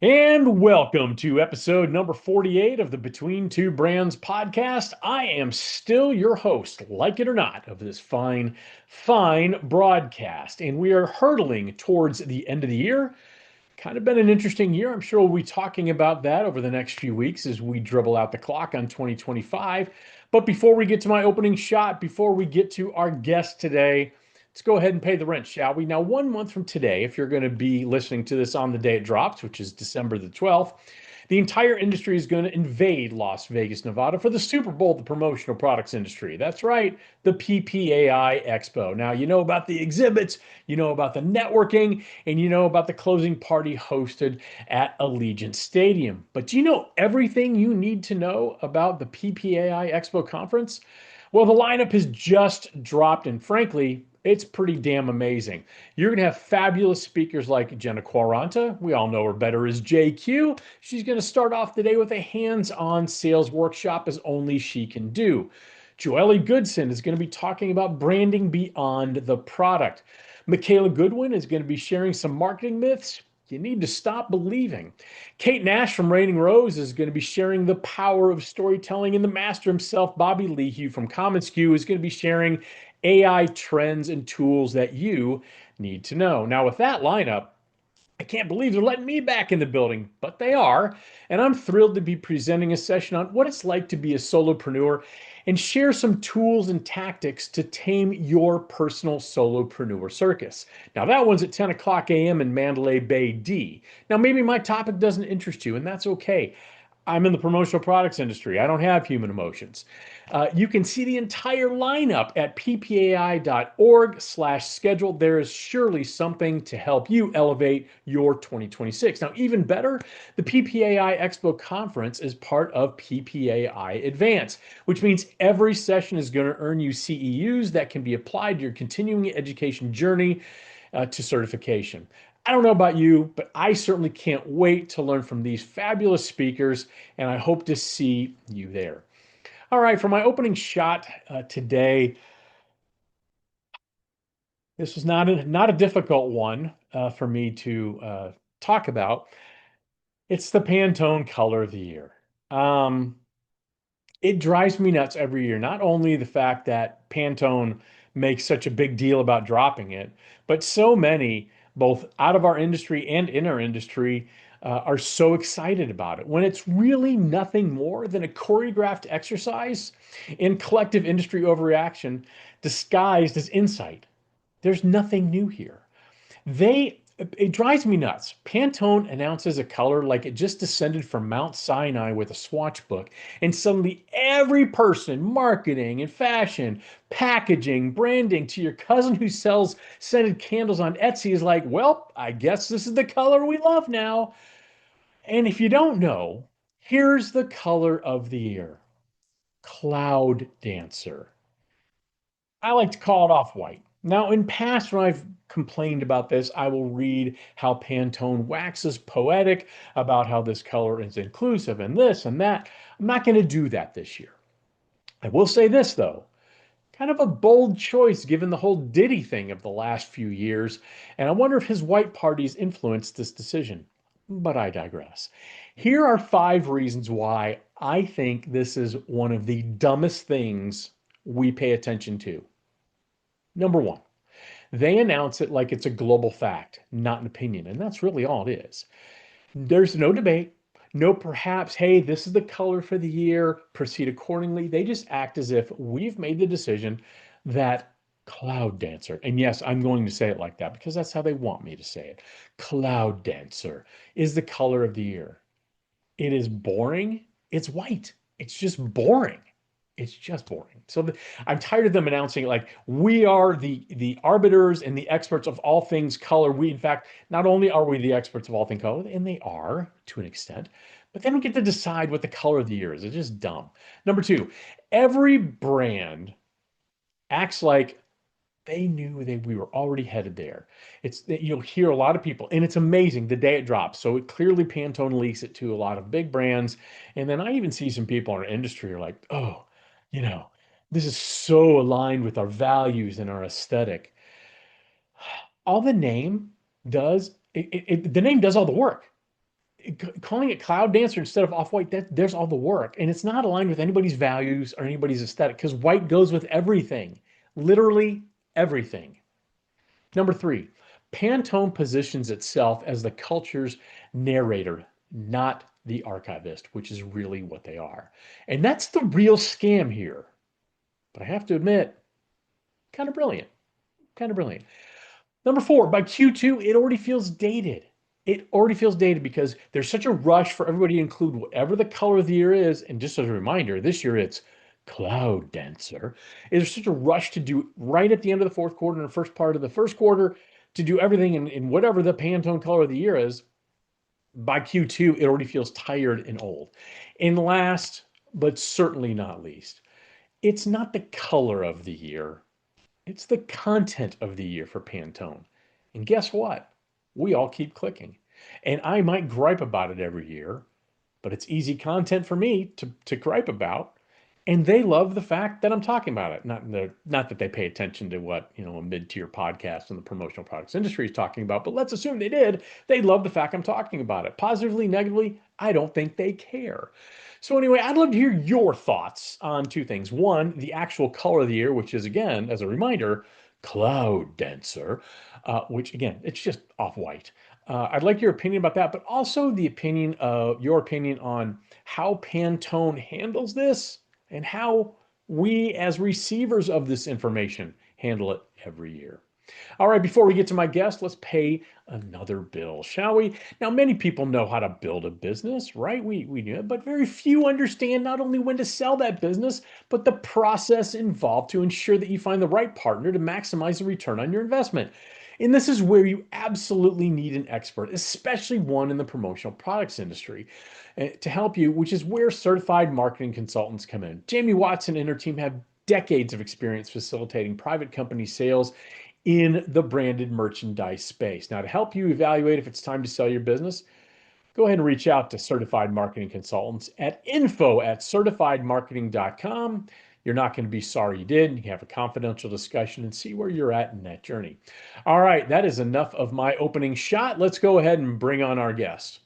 And welcome to episode number 48 of the Between Two Brands podcast. I am still your host, like it or not, of this fine broadcast. And we are hurtling towards the end of the year. Kind of been an interesting year. I'm sure we'll be talking about that over the next few weeks as we dribble out the clock on 2025. But before we get to my opening shot, before we get to our guest today, let's go ahead and pay the rent, shall we? Now, 1 month from today, if you're going to be listening to this on the day it drops, which is December the 12th, the entire industry is going to invade Las Vegas, Nevada for the Super Bowl, the promotional products industry. That's right, the PPAI Expo. Now, you know about the exhibits, you know about the networking, and you know about the closing party hosted at Allegiant Stadium. But do you know everything you need to know about the PPAI Expo conference? Well, the lineup has just dropped, and frankly, it's pretty damn amazing. You're going to have fabulous speakers like Jenna Quaranta. We all know her better as JQ. She's going to start off the day with a hands on sales workshop as only she can do. Joelle Goodson is going to be talking about branding beyond the product. Michaela Goodwin is going to be sharing some marketing myths you need to stop believing. Kate Nash from Raining Rose is going to be sharing the power of storytelling, and the master himself, Bobby Lehue from commonsku, is going to be sharing AI trends and tools that you need to know. Now, with that lineup, I can't believe they're letting me back in the building, but they are. And I'm thrilled to be presenting a session on what it's like to be a solopreneur and share some tools and tactics to tame your personal solopreneur circus. Now, that one's at 10 o'clock a.m. in Mandalay Bay, D. Now, maybe my topic doesn't interest you, and that's okay. I'm in the promotional products industry. I don't have human emotions. You can see the entire lineup at ppai.org/schedule. There is surely something to help you elevate your 2026. Now, even better, the PPAI Expo conference is part of PPAI Advance, which means every session is going to earn you CEUs that can be applied to your continuing education journey to certification. I don't know about you, but I certainly can't wait to learn from these fabulous speakers, and I hope to see you there. All right, for my opening shot today, this was not a difficult one for me to talk about. It's the Pantone Color of the Year. Um, it drives me nuts every year. Not only the fact that Pantone makes such a big deal about dropping it, but so many, both out of our industry and in our industry, are so excited about it when it's really nothing more than a choreographed exercise in collective industry overreaction disguised as insight. There's nothing new here. They it drives me nuts. Pantone announces a color like it just descended from Mount Sinai with a swatch book, and suddenly every person, marketing and fashion, packaging, branding, to your cousin who sells scented candles on Etsy is like, well, I guess this is the color we love now. And if you don't know, here's the color of the year: Cloud Dancer. I like to call it off-white. Now, in past, when I've complained about this, I will read how Pantone waxes poetic about how this color is inclusive and this and that. I'm not going to do that this year. I will say this, though. Kind of a bold choice given the whole Diddy thing of the last few years, and I wonder if his white parties influenced this decision. But I digress. Here are 5 reasons why I think this is one of the dumbest things we pay attention to. Number one, they announce it like it's a global fact, not an opinion. And that's really all it is. There's no debate, no perhaps, hey, this is the color for the year, proceed accordingly. They just act as if we've made the decision that Cloud Dancer, and yes, I'm going to say it like that because that's how they want me to say it. Cloud Dancer is the color of the year. It is boring. It's white. It's just boring. It's just boring. I'm tired of them announcing it like we are the arbiters and the experts of all things color. We, in fact, not only are we the experts of all things color, and they are to an extent, but they don't get to decide what the color of the year is. It's just dumb. Number two, every brand acts like they knew that we were already headed there. You'll hear a lot of people, and it's amazing the day it drops. So it clearly Pantone leaks it to a lot of big brands, and then I even see some people in our industry are like, oh, you know, this is so aligned with our values and our aesthetic. All the name does, the name does all the work. calling it Cloud Dancer instead of off-white, that there's all the work. And it's not aligned with anybody's values or anybody's aesthetic because white goes with everything, literally everything. Number three, Pantone positions itself as the culture's narrator, not the archivist, which is really what they are. And that's the real scam here. But I have to admit, kind of brilliant. Kind of brilliant. Number four, by Q2, it already feels dated. It already feels dated because there's such a rush for everybody to include whatever the color of the year is. And just as a reminder, this year it's Cloud Dancer. There's such a rush to do right at the end of the fourth quarter and the first part of the first quarter to do everything in whatever the Pantone color of the year is. By Q2, it already feels tired and old. And last, but certainly not least, it's not the color of the year. It's the content of the year for Pantone. And guess what? We all keep clicking. And I might gripe about it every year, but it's easy content for me to gripe about. And they love the fact that I'm talking about it. Not that they pay attention to what, a mid-tier podcast in the promotional products industry is talking about, but let's assume they did. They love the fact I'm talking about it. Positively, negatively, I don't think they care. So anyway, I'd love to hear your thoughts on two things. One, the actual color of the year, which is, again, as a reminder, Cloud Dancer, which again, it's just off-white. I'd like your opinion about that, but also your opinion on how Pantone handles this and how we as receivers of this information handle it every year. All right, before we get to my guest, let's pay another bill, shall we? Now, many people know how to build a business, right? We do it, but very few understand not only when to sell that business, but the process involved to ensure that you find the right partner to maximize the return on your investment. And this is where you absolutely need an expert, especially one in the promotional products industry, to help you, which is where certified marketing consultants come in. Jamie Watson and her team have decades of experience facilitating private company sales in the branded merchandise space. Now, to help you evaluate if it's time to sell your business, go ahead and reach out to certified marketing consultants at info@certifiedmarketing.com. You're not going to be sorry you did. You can have a confidential discussion and see where you're at in that journey. All right, that is enough of my opening shot. Let's go ahead and bring on our guest.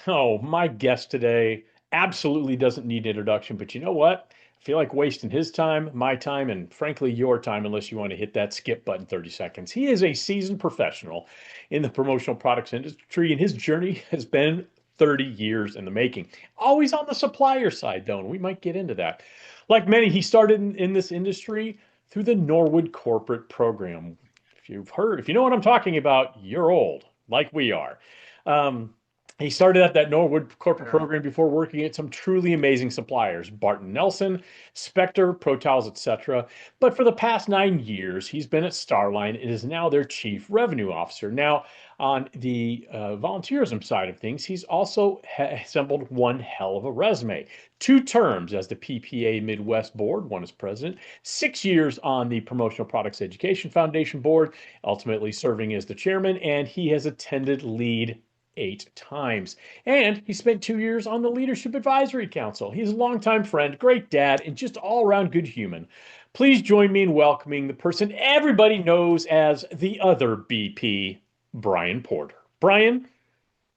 Oh, my guest today absolutely doesn't need introduction, but you know what? I feel like wasting his time, my time, and frankly, your time, unless you want to hit that skip button 30 seconds. He is a seasoned professional in the promotional products industry, and his journey has been 30 years in the making. Always on the supplier side, though, and we might get into that. Like many, he started in this industry through the Norwood Corporate Program. If you know what I'm talking about, you're old, like we are. Um, he started at that Norwood corporate program before working at some truly amazing suppliers, Barton Nelson, Spectre, Pro Towels, etc. But for the past 9 years, he's been at Starline and is now their chief revenue officer. Now, on the volunteerism side of things, he's also assembled one hell of a resume. 2 terms as the PPAI Midwest board, one as president, 6 years on the Promotional Products Education Foundation board, ultimately serving as the chairman, and he has attended LEAD 8 times. And he spent 2 years on the Leadership Advisory Council. He's a longtime friend, great dad, and just all around good human. Please join me in welcoming the person everybody knows as the other BP, Brian Porter. Brian,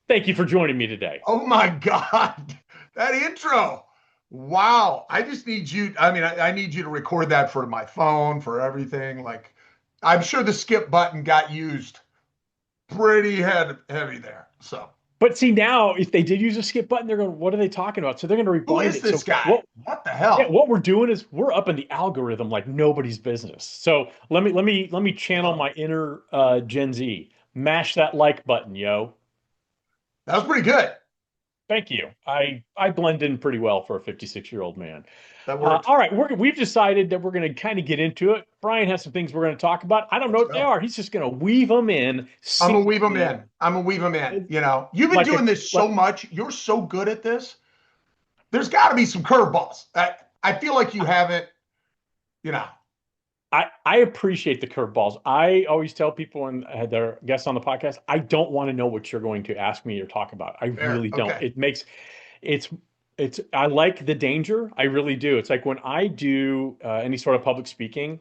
thank you for joining me today. Oh my God, that intro. Wow. I just need you. I need you to record that for my phone, for everything. Like, I'm sure the skip button got used pretty heavy there. So, But see, now if they did use a skip button, they're going, what are they talking about? So they're going to who rewind is it. this So guy? What the yeah, hell? what we're doing is we're up in the algorithm like nobody's business. So let me channel my inner Gen Z. Mash that like button, yo. That was pretty good. Thank you. I blend in pretty well for a 56-year-old man. That worked. All right, we've decided that we're going to kind of get into it. Brian has some things we're going to talk about. I don't know Let's what they go. are. He's just going to weave them in I'm gonna weave them seamlessly, in. I'm gonna weave them in. You've been like doing this so much. You're so good at this. There's got to be some curveballs. I feel like you haven't. You know. I appreciate the curveballs. I always tell people when I had their guests on the podcast, I don't want to know what you're going to ask me or talk about. I Fair. really don't. Okay. It's I like the danger. I really do. It's like when I do any sort of public speaking,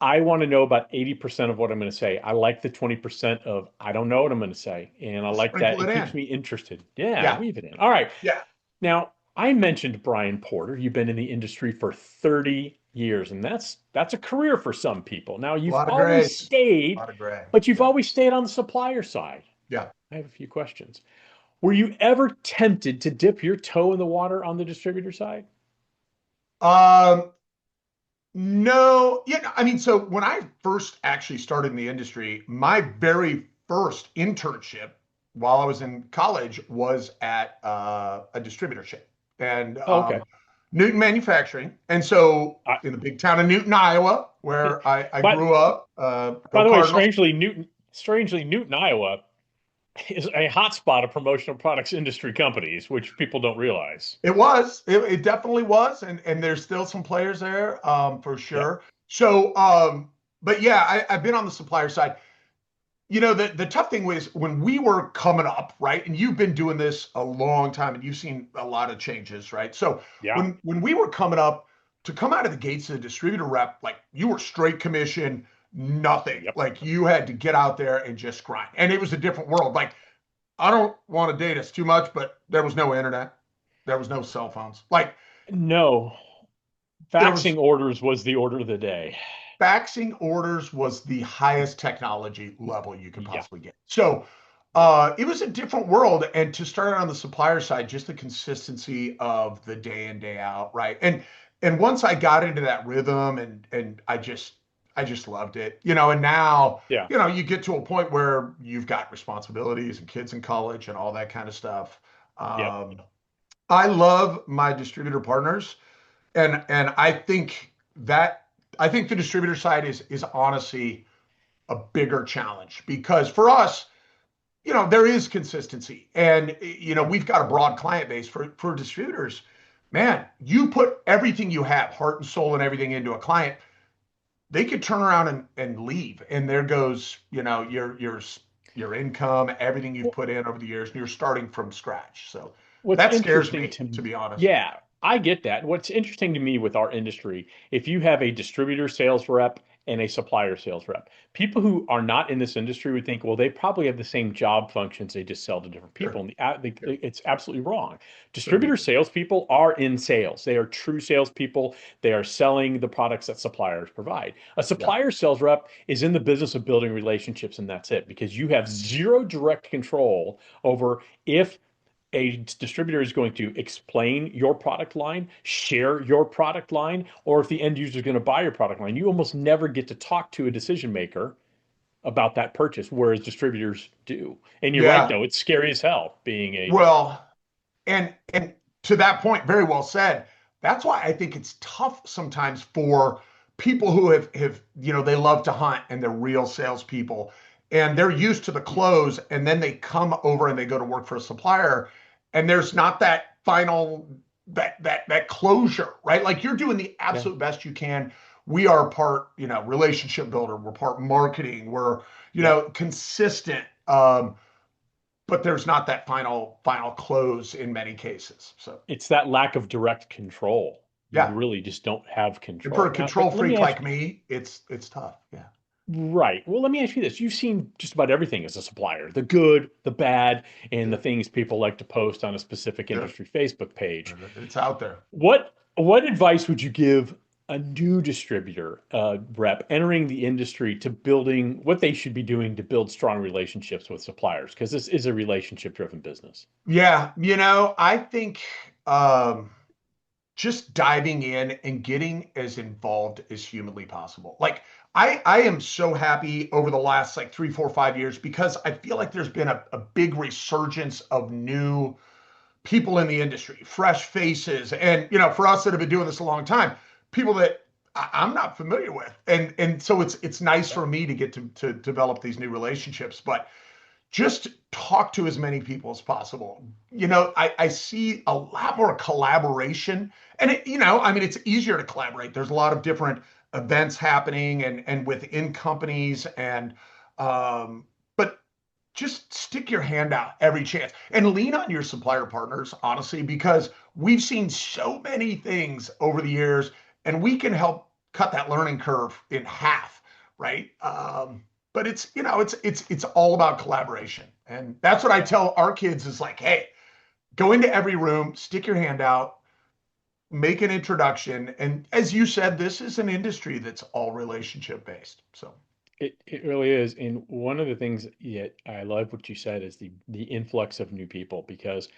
I want to know about 80% of what I'm going to say. I like the 20% of I don't know what I'm going to say. And I like that. Sprinkle It it keeps in. me interested. Yeah, Yeah. weave it in. All right. Yeah. Now, I mentioned Brian Porter. You've been in the industry for 30 years, and that's a career for some people. Now, A you've lot of always grays. A stayed, lot of gray. but you've Yeah. always stayed on the supplier side. Yeah. I have a few questions. Were you ever tempted to dip your toe in the water on the distributor side? Um, no, yeah, I mean, so when I first actually started in the industry, my very first internship while I was in college was at a distributorship and Oh, okay. Newton Manufacturing. And so I, in the big town of Newton, Iowa, where I but grew up, by go the way, Cardinals. strangely, Newton, Iowa is a hotspot of promotional products industry companies, which people don't realize. It definitely was. And there's still some players there for Yep. sure. So, but yeah, I've been on the supplier side. You know, the tough thing was when we were coming up, right? And you've been doing this a long time and you've seen a lot of changes, right? So Yeah. when we were coming up to come out of the gates as a distributor rep, like you were straight commission, nothing. Yep. Like you had to get out there and just grind. And it was a different world. Like I don't want to date us too much, but there was no internet. There was no cell phones. Like No, there was faxing orders was the order of the day. faxing orders was the highest technology level you could Yeah. possibly get. So Yep. it was a different world. And to start on the supplier side, just the consistency of the day in, day out, right? And once I got into that rhythm and I just loved it, you know, and now, Yeah. you know, you get to a point where you've got responsibilities and kids in college and all that kind of stuff. Yep. Um, I love my distributor partners and that I think the distributor side is honestly a bigger challenge because for us, you know, there is consistency and you know, we've got a broad client base for distributors. Man, you put everything you have, heart and soul and everything into a client, they could turn around and leave and there goes, you know, your income, everything you've Well, put in over the years and you're starting from scratch. So what's that scares interesting me, to to me, be honest. yeah, I get that. What's interesting to me with our industry, if you have a distributor sales rep and a supplier sales rep, people who are not in this industry would think, well, they probably have the same job functions. They just sell to different people. Sure. And Sure. it's absolutely wrong. Couldn't be Distributor further. salespeople are in sales. They are true salespeople. They are selling the products that suppliers provide. A Yeah. supplier sales rep is in the business of building relationships, and that's it, because you have zero direct control over if a distributor is going to explain your product line, share your product line, or if the end user is going to buy your product line. You almost never get to talk to a decision maker about that purchase, whereas distributors do. And you're right, Yeah. though, it's scary as hell being a distributor. Well, and to that point, very well said. That's why I think it's tough sometimes for people who have you know they love to hunt and they're real salespeople and they're used to the close and then they come over and they go to work for a supplier and there's not that final that closure, right? Like you're doing the Yeah. absolute best you can. We are part, you know, relationship builder. We're part marketing. We're, you Yep. know, consistent. But there's not that final close in many cases. So It's that lack of direct control. You yeah, really just don't have and for control. a Now, control let me freak ask. like me, it's tough. Yeah, Right. Well, let me ask you this. You've seen just about everything as a supplier, the good, the bad, and the yeah, things people like to post on a specific sure. industry Facebook page. It's out there. What advice would you give a new distributor rep entering the industry to building what they should be doing to build strong relationships with suppliers? Because this is a relationship driven business. Yeah, you know, I think um, just diving in and getting as involved as humanly possible. Like I am so happy over the last like 3, 4, 5 years because I feel like there's been a big resurgence of new people in the industry, fresh faces, and you know, for us that have been doing this a long time, people that I'm not familiar with, and so it's nice Yep. for me to get to develop these new relationships, but just talk to as many people as possible. You know, I see a lot more collaboration, and you know, I mean, it's easier to collaborate. There's a lot of different events happening and within companies, and but just stick your hand out every chance and lean on your supplier partners, honestly, because we've seen so many things over the years and we can help cut that learning curve in half, right? But it's all about collaboration, and that's what I tell our kids is like, hey, go into every room, stick your hand out, make an introduction, and as you said, this is an industry that's all relationship based. So It really is. And one of the things that I love what you said is the influx of new people because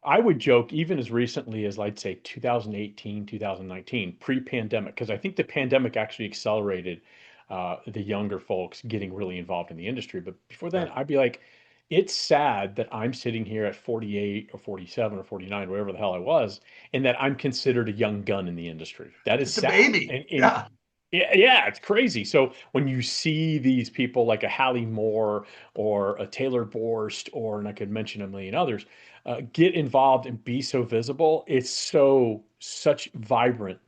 I would joke even as recently as I'd say 2018, 2019, pre-pandemic, because I think the pandemic actually accelerated the younger folks getting really involved in the industry. But before then, yeah, I'd be like, it's sad that I'm sitting here at 48 or 47 or 49, whatever the hell I was, and that I'm considered a young gun in the industry. That is just a sad. baby. And Yeah, yeah, yeah, it's crazy. So when you see these people like a Hallie Moore or a Taylor Borst, or and I could mention a million others, get involved and be so visible, it's such a vibrant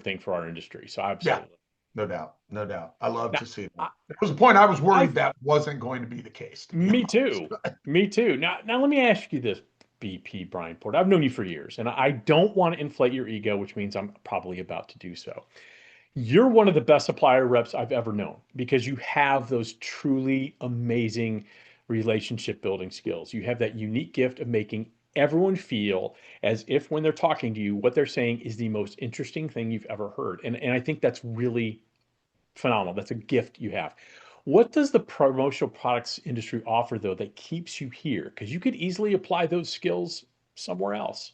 thing for our industry. So yeah, absolutely. no doubt, no doubt. I love Now, to see that. I, There was a point I was worried I've that wasn't going to be the case, to be me honest. too, me too. Now let me ask you this, BP Brian Porter. I've known you for years, and I don't want to inflate your ego, which means I'm probably about to do so. You're one of the best supplier reps I've ever known because you have those truly amazing relationship building skills. You have that unique gift of making everyone feel as if when they're talking to you, what they're saying is the most interesting thing you've ever heard. And I think that's really phenomenal. That's a gift you have. What does the promotional products industry offer, though, that keeps you here? Because you could easily apply those skills somewhere else.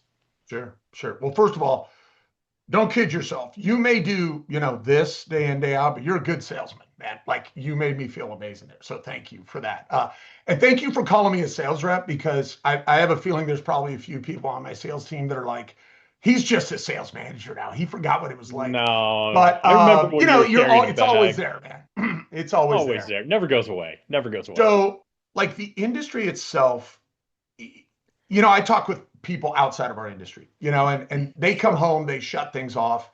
Sure, sure. Well, first of all, don't kid yourself. You may do, this day in, day out, but you're a good salesman, man. Like you made me feel amazing there. So thank you for that. And thank you for calling me a sales rep because I have a feeling there's probably a few people on my sales team that are like, he's just a sales manager now. He forgot what it was like. No, But I remember when you were you're carrying all a it's always bag. there, man. It's always Always there. there. Never goes away. Never goes away. So like the industry itself, I talk with people outside of our industry, and they come Sure. home, they shut things off,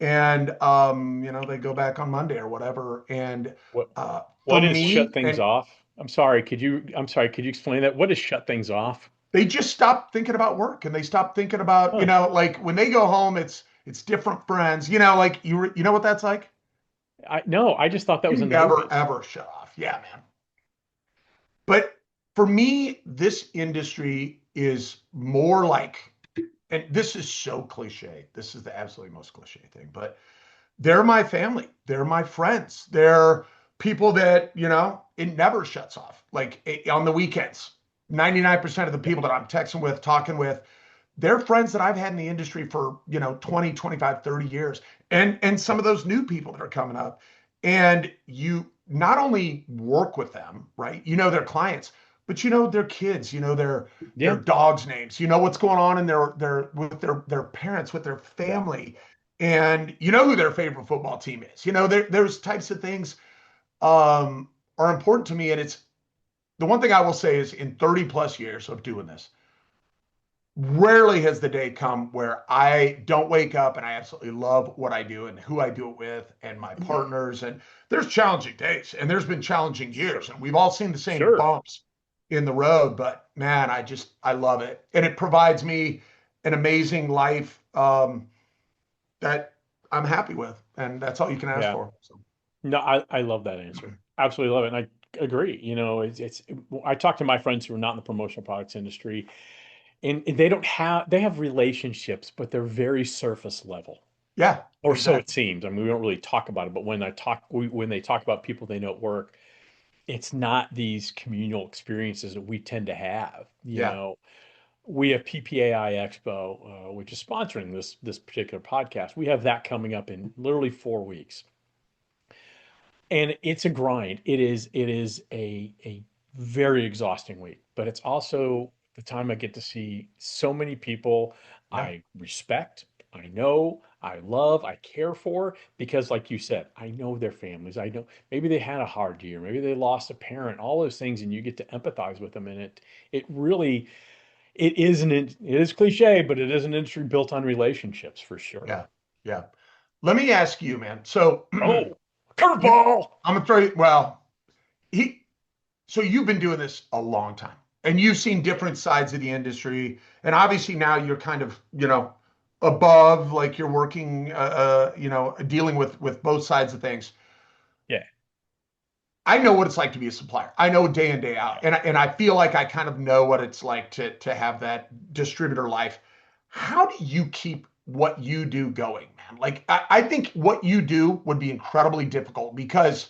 and they go back on Monday or whatever. And What for what is shut me, things and off? I'm sorry, could you explain that? What is shut things off? they just stop thinking about work and they stop thinking about, Huh. like when they go home, it's different friends, like you know what that's like? I no, I just thought that was You in the never movies. ever shut off. Yeah, man. But for me, this industry is more like, and this is so cliche. This is the absolutely most cliche thing, but they're my family. They're my friends. They're people that, it never shuts off. Like on the weekends, 99% of the Yeah. people that I'm texting with, talking with, they're friends that I've had in the industry for, 20, 25, 30 years. And some Yeah. of those new people that are coming up. And you not only work with them, right? You know their clients, but you know their kids, their Yeah. dogs' names, you know what's going on in their with their parents, with their Yeah. family, and you know who their favorite football team is. There's types of things are important to me. And it's the one thing I will say is in 30 plus years of doing this, rarely has the day come where I don't wake up and I absolutely love what I do and who I do it with and my partners. And there's challenging days and there's been challenging Sure. years and we've all seen the same Sure. bumps in the road. But man, I love it. And it provides me an amazing life that I'm happy with. And that's all you can ask Yeah. for. So, No, I love that answer. Absolutely love it. And I agree. I talk to my friends who are not in the promotional products industry, and they have relationships, but they're very surface level. yeah, Or so it exactly. seems. I mean, we don't really talk about it, but when they talk about people they know at work, it's not these communal experiences that we tend to have. Yeah. We have PPAI Expo, which is sponsoring this particular podcast. We have that coming up in literally 4 weeks, and it's a grind. It is a very exhausting week, but it's also the time I get to see so many people Yeah. I respect, I know, I love, I care for, because like you said, I know their families. I know maybe they had a hard year, maybe they lost a parent, all those things, and you get to empathize with them. And it really it is cliche, but it is an industry built on relationships for sure. Yeah. Yeah. Let me ask you, man. So Oh, you, curveball. I'm gonna throw you. Well, he. So you've been doing this a long time, and you've seen Yeah. different sides of the industry, and obviously now you're kind of, above, like you're working, dealing with both sides of things. Yeah, I know what it's like to be a supplier. I know day in, day out. yeah. And I feel like I kind of know what it's like to have that distributor life. How do you keep what you do going, man? Like I think what you do would be incredibly difficult because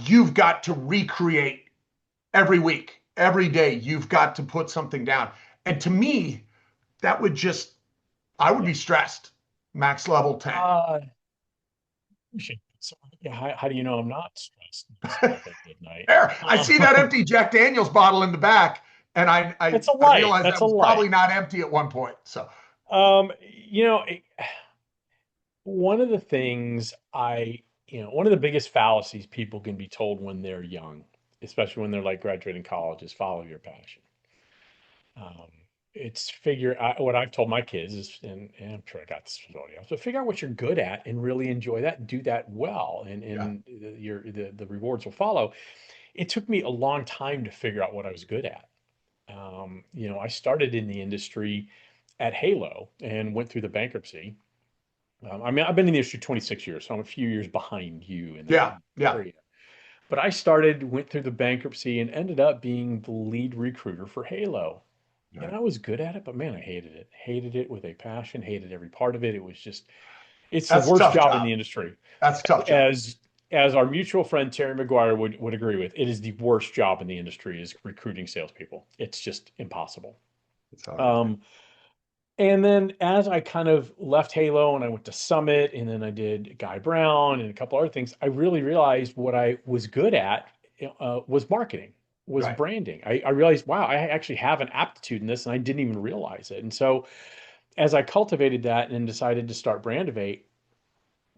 you've got to recreate every week, every day. You've got to put something down. And to me, that would just, I would Yeah. be stressed, max level 10. Uh, so, yeah, how do you know I'm not stressed and sleep at midnight? There, I see that empty Jack Daniels bottle in the back, and That's a I light. realized That's that a was probably light. not empty at one point. So You know, one of the things one of the biggest fallacies people can be told when they're young, especially when they're like graduating college, is follow your passion. Um, what I've told my kids is, and I'm sure I got this from somebody else, but figure out what you're good at and really enjoy that and do that well, and yeah, the rewards will follow. It took me a long time to figure out what I was good at. I started in the industry at Halo and went through the bankruptcy. I mean, I've been in the industry 26 years, so I'm a few years behind you in that yeah, yeah, area. But went through the bankruptcy and ended up being the lead recruiter for Halo. And right. I was good at it, but man, I hated it. Hated it with a passion, hated every part of it. It's the That's a worst tough job in job. the industry. That's a tough job. As as our mutual friend Terry McGuire would agree with, it is the worst job in the industry is recruiting salespeople. It's just impossible. It's hard. Um, And then as I kind of left Halo and I went to Summit and then I did Guy Brown and a couple other things, I really realized what I was good at was marketing, was Right. branding. I realized, wow, I actually have an aptitude in this and I didn't even realize it. And so as I cultivated that and decided to start Brandivate,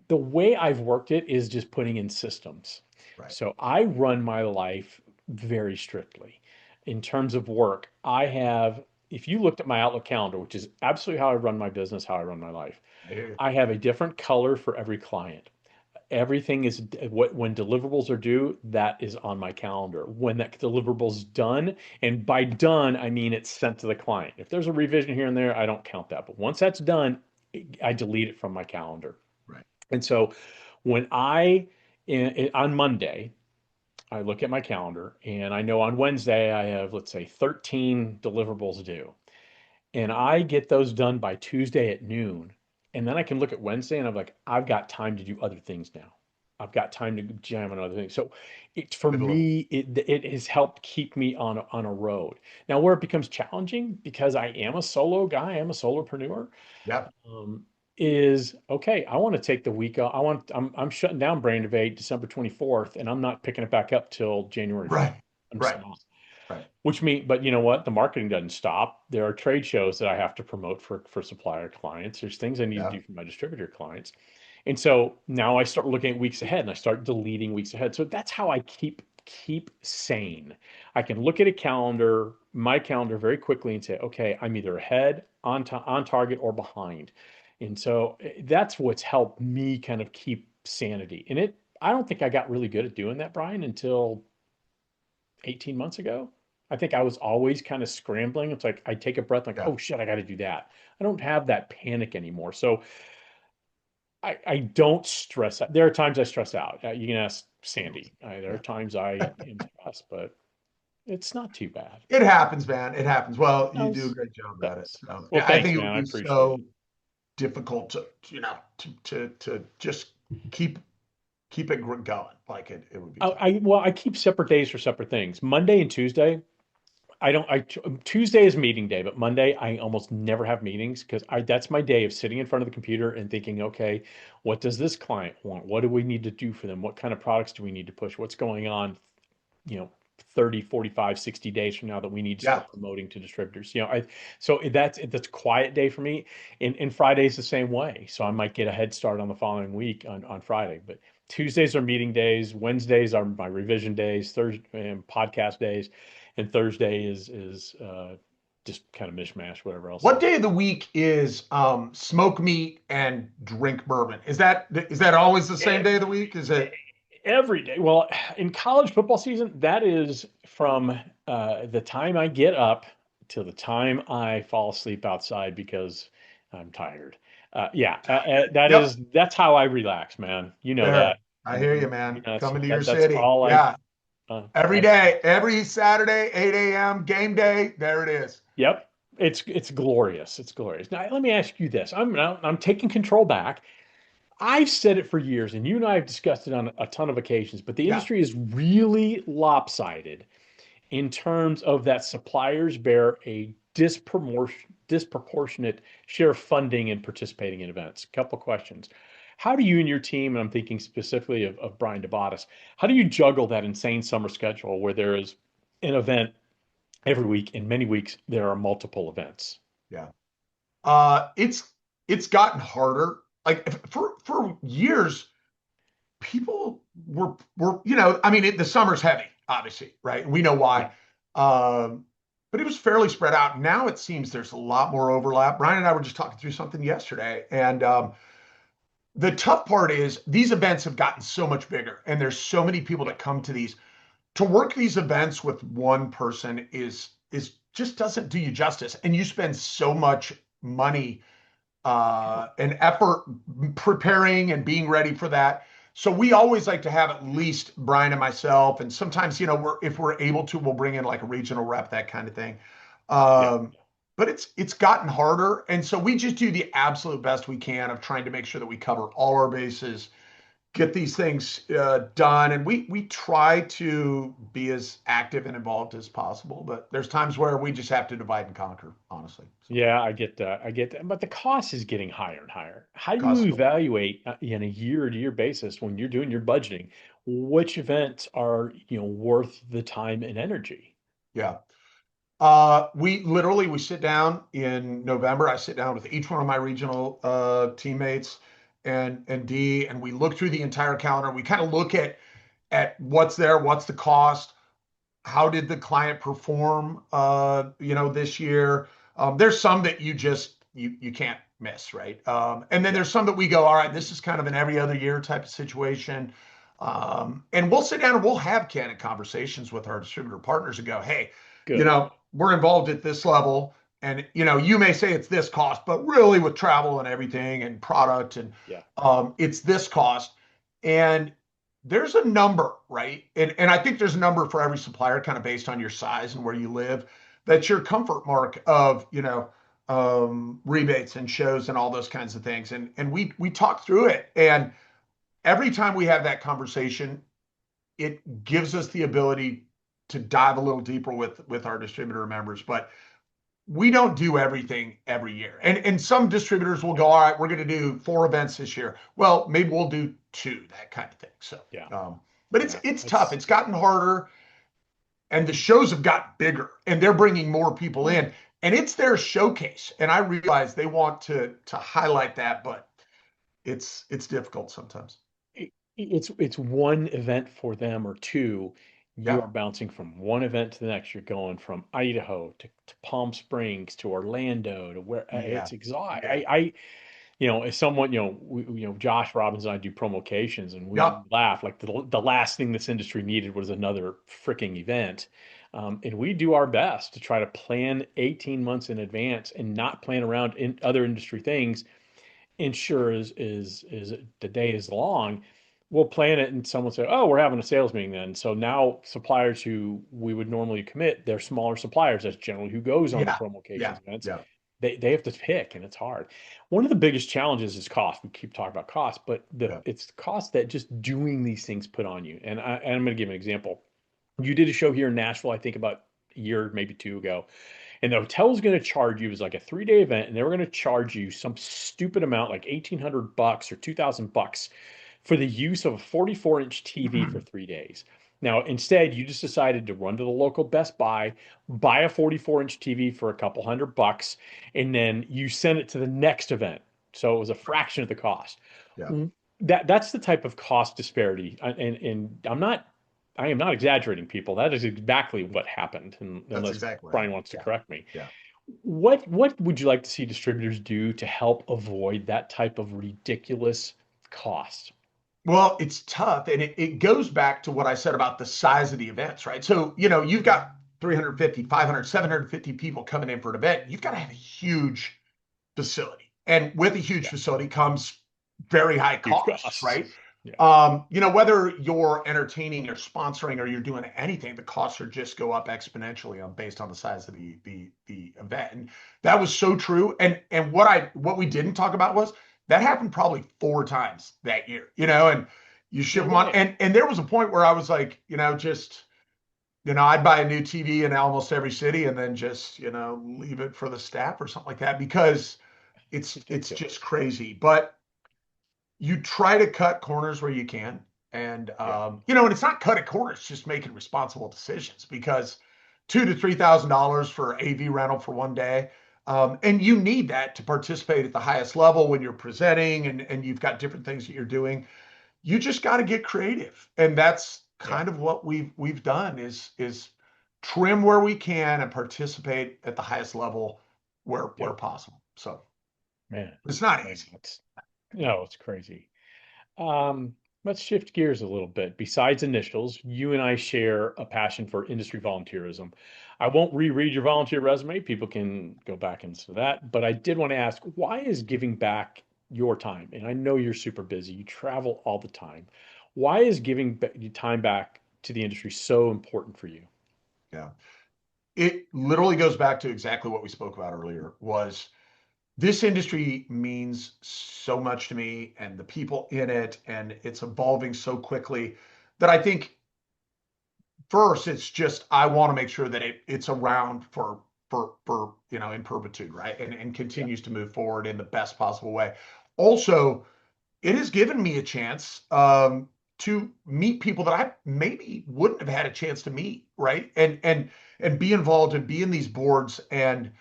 the way I've worked it is just putting in systems. Right. So I run my life very strictly. In terms of work, if you looked at my Outlook calendar, which is absolutely how I run my business, how I run my life, I hear you. I have a different color for every client. Everything is when deliverables are due, that is on my calendar. When that deliverables done, and by done, I mean it's sent to the client. If there's a revision here and there, I don't count that. But once that's done, I delete it from my calendar. Right. And so when on Monday, I look at my calendar and I know on Wednesday I have, let's say, 13 deliverables due. And I get those done by Tuesday at noon. And then I can look at Wednesday and I'm like, I've got time to do other things now. I've got time to jam on other things. So for Pivotal. me, it has helped keep me on a road. Now, where it becomes challenging because I am a solo guy, I'm a solopreneur, Yep. um, is okay. I want to take the week off. I'm shutting down Brain Invade December 24th, and I'm not picking it back up till January 5th. Right. I'm just Right. not. Right. But you know what? The marketing doesn't stop. There are trade shows that I have to promote for supplier clients. There's things I need to Yeah. do for my distributor clients. And so now I start looking at weeks ahead and I start deleting weeks ahead. So that's how I keep sane. I can look at my calendar very quickly and say, okay, I'm either ahead, on target, or behind. And so that's what's helped me kind of keep sanity. I don't think I got really good at doing that, Brian, until 18 months ago. I think I was always kind of scrambling. It's like I take a breath, like, Yeah. oh shit, I got to do that. I don't have that panic anymore. So I don't stress out. There are times I stress out. You can ask Sandy. There are Yeah. times I am stressed, but it's not too bad. It happens, man. It happens. Well, It you do a does. great job It at it. does. So Well, I thanks, think it man. would I be appreciate so it. difficult to just keep it going. Like it would be tough. I keep separate days for separate things. Monday and Tuesday, I don't. Tuesday is meeting day, but Monday I almost never have meetings because I that's my day of sitting in front of the computer and thinking, okay, what does this client want? What do we need to do for them? What kind of products do we need to push? What's going on, you know, 30, 45, 60 days from now that we need to Yeah. start promoting to distributors. So that's a quiet day for me. And Friday's the same way. So I might get a head start on the following week on Friday. But Tuesdays are meeting days, Wednesdays are my revision days, Thursday and podcast days, and Thursday is just kind of mishmash, whatever else What is. day of the week is smoke meat and drink bourbon? Is that always the same Eh, day of the week? Is it Every day. Well, in college football season, that is from the time I get up till the time I fall asleep outside because I'm tired. Yeah, Tired. Yep. that's how I relax, man. You know that. There. I hear you, man. Coming to your That's city. all I. Yeah. Every That's day, every Saturday, 8 a.m. game day. There it is. Yep. It's glorious. It's glorious. Now let me ask you this. I'm taking control back. I've said it for years, and you and I have discussed it on a ton of occasions, but the Yeah. industry is really lopsided in terms of that suppliers bear a disproportionate share of funding and participating in events. Couple questions. How do you and your team, and I'm thinking specifically of Brian DeBottis, how do you juggle that insane summer schedule where there is an event every week, in many weeks, there are multiple events? Yeah. It's gotten harder. Like for years, people were I mean the summer's heavy, obviously, right? We know Yeah. why. Um, but it was fairly spread out. Now it seems there's a lot more overlap. Brian and I were just talking through something yesterday, and the tough part is these events have gotten so much bigger, and there's so many people Yeah. that come to these. To work these events with one person is just doesn't do you justice, and you spend so much money and effort preparing and being ready for that. So we always like to have at least Brian and myself, and sometimes if we're able to, we'll bring in like a regional rep, that kind of thing. Yeah. Um, but it's gotten harder, and so we just do the absolute best we can of trying to make sure that we cover all our bases, get these things done, and we try to be as active and involved as possible. But there's times where we just have to divide and conquer, honestly. So Yeah, I get that. I get that. But the cost is getting higher and higher. How do you costs. evaluate in a year-to-year basis when you're doing your budgeting, which events are, worth the time and energy? Yeah. We sit down in November. I sit down with each one of my regional teammates and D, and we look through the entire calendar. We kind of look at what's there, what's the cost, how did the client perform, this year. There's some that you can't miss, right? And then Yeah. there's some that we go, all right, this is kind of an every other year type of situation. And we'll sit down and we'll have candid conversations with our distributor partners and go, hey, Good. we're involved at this level. And you may say it's this cost, but really with travel and everything and product and Yeah. it's this cost. And there's a number, right? And I think there's a number for every supplier, kind of based on your size and where you live. That's your comfort mark of, rebates and shows and all those kinds of things. And we talk through it. And every time we have that conversation, it gives us the ability to dive a little deeper with our distributor members. But we don't do everything every year. And some distributors will go, all right, we're going to do 4 events this year. Well, maybe we'll do 2, that kind of thing. So, Yeah. but it's Yeah. it's tough. It's It's gotten harder, and the shows have got bigger, and they're bringing more people in, and it's their showcase. And I realize they want to highlight that, but it's difficult sometimes. it's one event for them or two. You Yeah, are bouncing from one event to the next. You're going from Idaho to Palm Springs to Orlando to where yeah, it's exotic. yeah, As someone, Josh Robbins and I do promocations, and we yeah, laugh like the last thing this industry needed was another freaking event. And we do our best to try to plan 18 months in advance and not plan around in other industry things. Ensure is the day is long. We'll plan it, and someone say, "Oh, we're having a sales meeting then." So now suppliers who we would normally commit, they're smaller suppliers. That's generally who goes on the yeah, yeah, promocations events. yeah, They have to pick, and it's hard. One of the biggest challenges is cost. We keep talking about cost, but yeah. it's the cost that just doing these things put on you. And I'm going to give an example. You did a show here in Nashville, I think about a year, maybe two ago, and the hotel was going to charge you, it was like a 3 day event, and they were going to charge you some stupid amount, like $1,800 or $2,000 for the use of a 44-inch TV for 3 days. Now, instead, you just decided to run to the local Best Buy, buy a 44-inch TV for a couple $100, and then you send it to the next event. So it was a fraction of the cost. Yeah, That's the type of cost disparity, and I am not exaggerating, people. That is exactly what happened, that's unless exactly what Brian happened. wants to Yeah, correct me. yeah. What would you like to see distributors do to help avoid that type of ridiculous cost? Well, it's tough. And it goes back to what I said about the size of the events, right? So, you've got 350, 500, 750 people coming in for an event. You've got to have a huge facility. And with a huge Yeah. facility comes very high Huge costs, costs. right? Yeah. Whether you're entertaining or sponsoring or you're doing anything, the costs are just go up exponentially based on the size of the event. And that was so true. And what we didn't talk about was that happened probably 4 times that year, and you ship No them on. way. And there was a point where I was like, just I'd buy a new TV in almost every city and then just, leave it for the staff or something like that because It's it's just ridiculous. crazy. But you try to cut corners where you can. And Yeah. and it's not cutting corners, just making responsible decisions because $2,000 to $3,000 for AV rental for one day. And you need that to participate at the highest level when you're presenting and you've got different things that you're doing. You just got to get creative. And that's Yeah. kind of what we've done is trim where we can and participate at the highest level where Yep. possible. So Man. it's not Man, easy. it's no, it's crazy. Um, let's shift gears a little bit. Besides initials, you and I share a passion for industry volunteerism. I won't reread your volunteer resume. People can go back into that. But I did want to ask, why is giving back your time? And I know you're super busy. You travel all the time. Why is giving your time back to the industry so important for you? Yeah. It literally goes back to exactly what we spoke about earlier was this industry means so much to me and the people in it and it's evolving so quickly that I think first it's just I want to make sure that it's around for in perpetuity, right? And Yeah. continues to move forward in the best possible way. Also, it has given me a chance to meet people that I maybe wouldn't have had a chance to meet, right? And be involved and be in these boards. And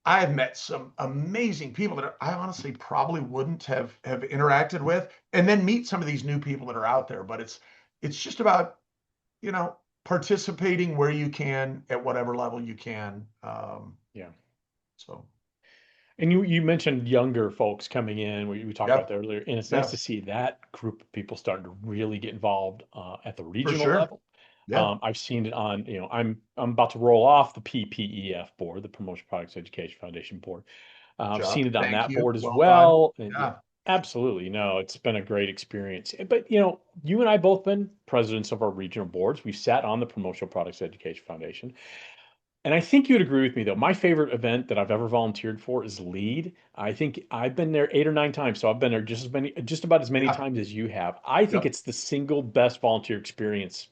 I have met some amazing people that I honestly probably wouldn't have interacted with, and then meet some of these new people that are out there. But it's just about you know participating where you can at whatever level you can. Yeah. So And you mentioned younger folks coming in. We talked yeah, about that earlier, and it's nice yeah, to see that group of people starting to really get involved at the for regional sure. level. Yeah, I've seen it on, I'm about to roll off the PPEF board, the Promotion Products Education Foundation board. I've Chuck, seen it on thank that you. board as Well done. well. And yeah, Yeah, absolutely. No, it's been a great experience. But you and I both been presidents of our regional boards. We sat on the Promotional Products Education Foundation. And I think you'd agree with me, though. My favorite event that I've ever volunteered for is LEAD. I think I've been there 8 or 9 times, so I've been there just about as many yeah, times as you have. I think yep. it's the single best volunteer experience,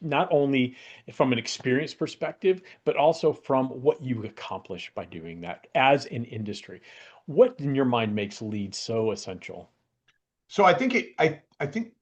not only from an experience perspective, but also from what you accomplish by doing that as an industry. What in your mind makes LEAD so essential? So I think I think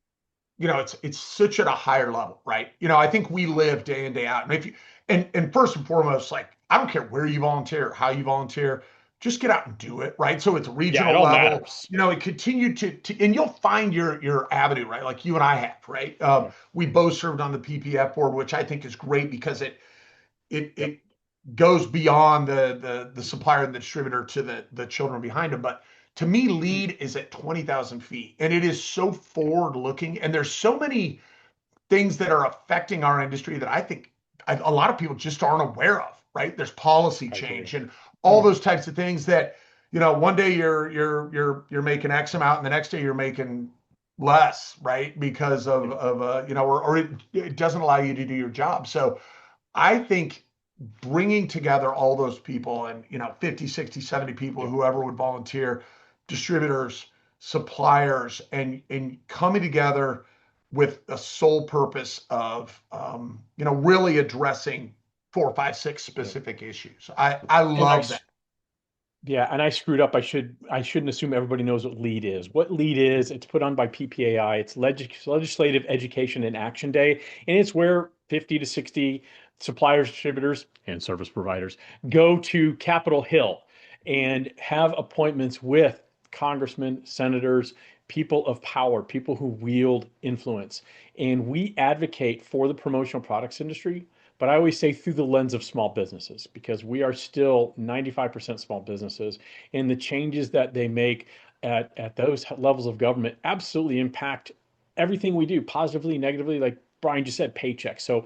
it's such at a higher level, right? I think we live day in day out, and if you and first and foremost, like I don't care where you volunteer, how you volunteer, just get out and do it, right? So it's a Yeah, it regional all level, matters. it continued and you'll find your avenue, right? Like you and I have, right? Yeah. We both served on the PPF board, which I think is great because it Yep. it goes beyond the supplier and the distributor to the children behind them. But to me, Mm. lead is at 20,000 feet, and it is so Yeah. forward looking, and there's so many things that are affecting our industry that I think a lot of people just aren't aware of. Right? There's policy I agree. change and all those types of things that one day you're making X amount, and the next day you're making less, right? Because Yeah. or it doesn't allow you to do your job. So I think bringing together all those people and 50, 60, 70 people, Yeah. whoever would volunteer, distributors, suppliers, and coming together with a sole purpose of really addressing 4, 5, 6 Yeah. specific issues. I And love that. yeah, and I screwed up. I shouldn't assume everybody knows what LEAD is. What LEAD is, it's put on by PPAI. It's Legislative Education and Action Day, and it's where 50 to 60 suppliers, distributors, and service providers go to Capitol Hill and have appointments with congressmen, senators, people of power, people who wield influence. And we advocate for the promotional products industry, but I always say through the lens of small businesses because we are still 95% small businesses, and the changes that they make at those levels of government absolutely impact everything we do positively, negatively, like Brian just said, paychecks. So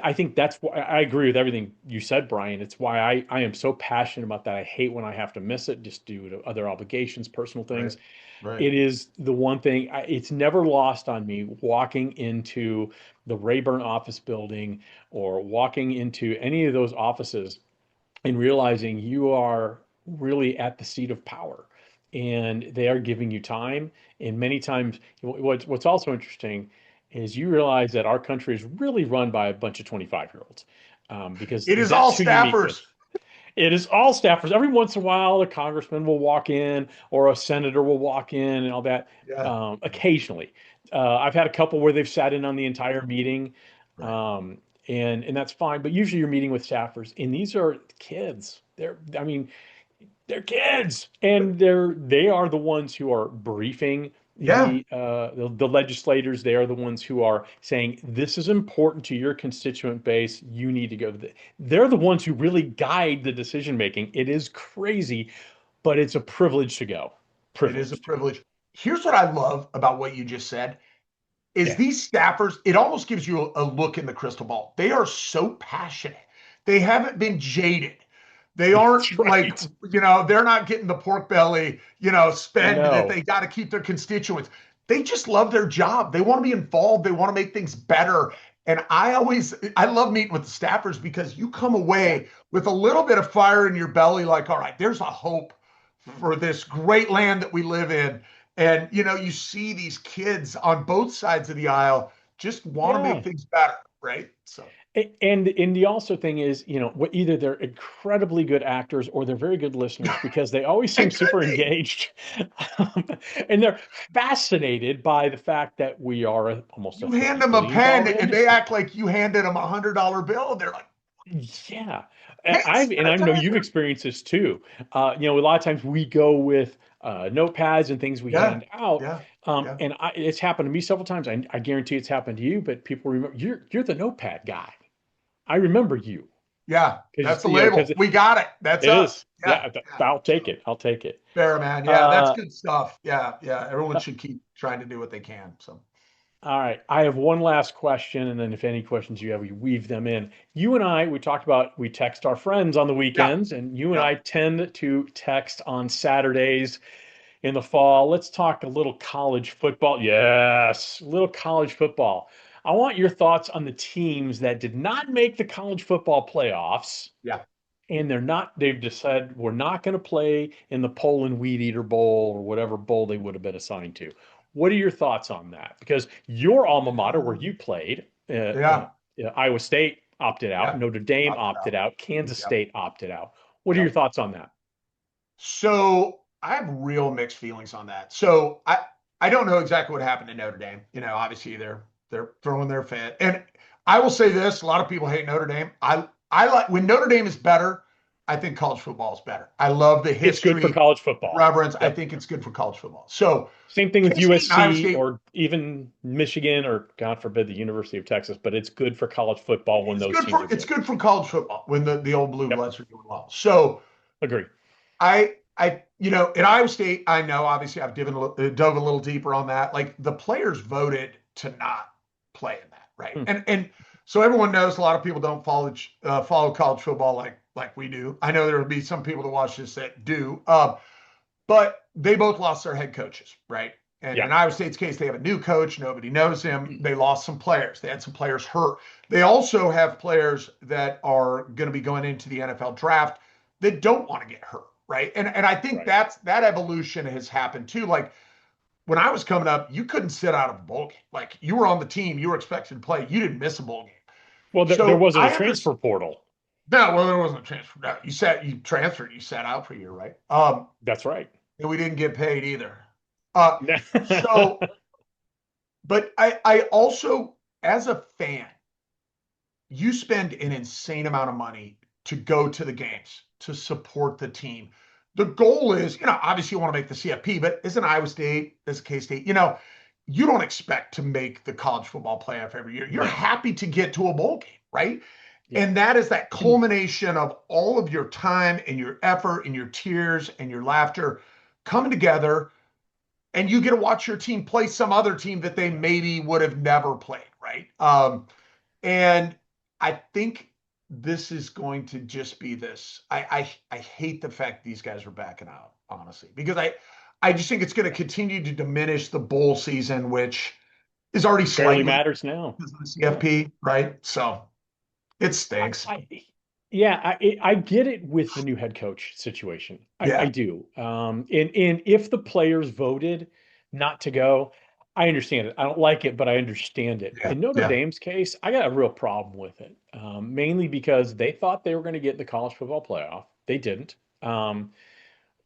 I think that's why I agree with everything you said, Brian. It's why I am so passionate about that. I hate when I have to miss it just due to other obligations, personal Right. things. Right. It is the one thing, it's never lost on me walking into the Rayburn office building or walking into any of those offices and realizing you are really at the seat of power and they are giving you time. And many times, what's also interesting is you realize that our country is really run by a bunch of 25-year-olds because It is all that's who you meet with. staffers. It is all staffers. Every once in a while, a congressman will walk in or a senator will walk in and all that. Yeah. Occasionally, I've had a couple where they've sat in on the entire meeting, Right. um, and that's fine. But usually, you're meeting with staffers, and these are kids. I mean, they're kids, and they are the ones who are briefing Yeah. the legislators. They are the ones who are saying this is important to your constituent base. You need to go. They're the ones who really guide the decision making. It is crazy, but it's a privilege to go. It is a Privileged. privilege. Here's what I love about what you just said is Yeah, these staffers, it almost gives you a look in the crystal ball. They are so passionate. They haven't been jaded. They that's aren't like, right. they're not getting the pork belly, spend that No. they got to keep their constituents. They just love their job. They want to be involved. They want to make things better. And I love meeting with the staffers because you come Yeah. away with a little bit of fire in your belly, like, all right, there's a hope for this great land that we live in. And, you see these kids on both sides of the aisle just want to make Yeah. things better, right? So, And the also thing is, either they're incredibly good actors or they're very good listeners because they always seem it could super be. engaged, Um, and they're fascinated by the fact that we are almost a You hand $50 them a billion pen dollar and they industry. act like you handed them $100 bill. They're like, Yeah, hand and I know you've sanitizer. experienced this too. A lot of times we go with notepads and things we Yeah, hand out, yeah, yeah, and it's happened to me several times. I guarantee it's happened to you, but people remember you're the notepad guy. I remember you. yeah. Because That's the label. We got it. That's it us. is. Yeah, Yeah, yeah. I'll take So it. I'll take it. fair, man. Yeah, that's Uh, good stuff. Yeah, yeah. Everyone should keep trying to do what they can. So, all right. I have one last question, and then if any questions you have, we weave them in. You and I, we talked about we text our friends on the yeah, weekends, and you and yeah. I tend to text on Saturdays in the fall. Let's talk a little college football. Yes, a little college football. I want your thoughts on the teams that did not make the college football playoffs Yeah. and they've decided we're not going to play in the Poland Weed Eater Bowl or whatever bowl they would have been assigned to. What are your thoughts on that? Because your alma mater, where you played, Yeah. Iowa State opted out, Yeah. Notre Dame Opted opted out. out, Kansas Yep. State opted out. What are your Yep. thoughts on that? So I have real mixed feelings on that. So I don't know exactly what happened to Notre Dame. Obviously they're throwing their fit. And I will say this, a lot of people hate Notre Dame. I like when Notre Dame is better, I think college football is better. I love the It's good for history, college football. reverence. I Yep. think it's good for college football. So Same thing with K-State and Iowa USC State, or even Michigan or God forbid the University of Texas, but it's good for college football when it's those good teams for are it's good. good for college football when the old blue Yep. bloods are doing well. So Agree. at Iowa State, I know obviously dove a little deeper on that. Like the players voted to not play in that, right? Hmm. And so everyone knows a lot of people don't follow college football like we do. I know there will be some people that watch this that do, but they both lost their head coaches, right? And Yeah. in Iowa State's case, they have a new coach. Nobody knows him. They lost some players. They had some players hurt. They also have players that are going to be going into the NFL draft that don't want to get hurt, right? And I think Right. that evolution has happened too. Like when I was coming up, you couldn't sit out of a bowl game. Like you were on the team, you were expected to play. You didn't miss a bowl game. Well, there So wasn't a I understand. transfer portal. No, well, there wasn't a transfer. No, you transferred, you sat out for a year, right? That's right. And we didn't get paid either. Uh, so, but I also, as a fan, you spend an insane amount of money to go to the games to support the team. The goal is, obviously you want to make the CFP, but as an Iowa State, as K State, you don't expect to make the college football playoff every year. You're No. happy to get to a bowl game, right? Yeah. And that is that culmination of all of your time and your effort and your tears and your laughter coming together, and you get to watch your team play some other team that they maybe would have never played, right? And I think this is going to just be this. I hate the fact these guys are backing out, honestly, because I just think it's going to continue to diminish the bowl season, which is already Barely slightly matters now. because of the Yeah. CFP, right? So it I, stinks. I yeah, I get it with the new head coach situation. I Yeah, do. And if the players voted not to go, I understand it. I don't like it, but I understand it. yeah, In Notre yeah. Dame's case, I got a real problem with it, mainly because they thought they were going to get in the college football playoff. They didn't.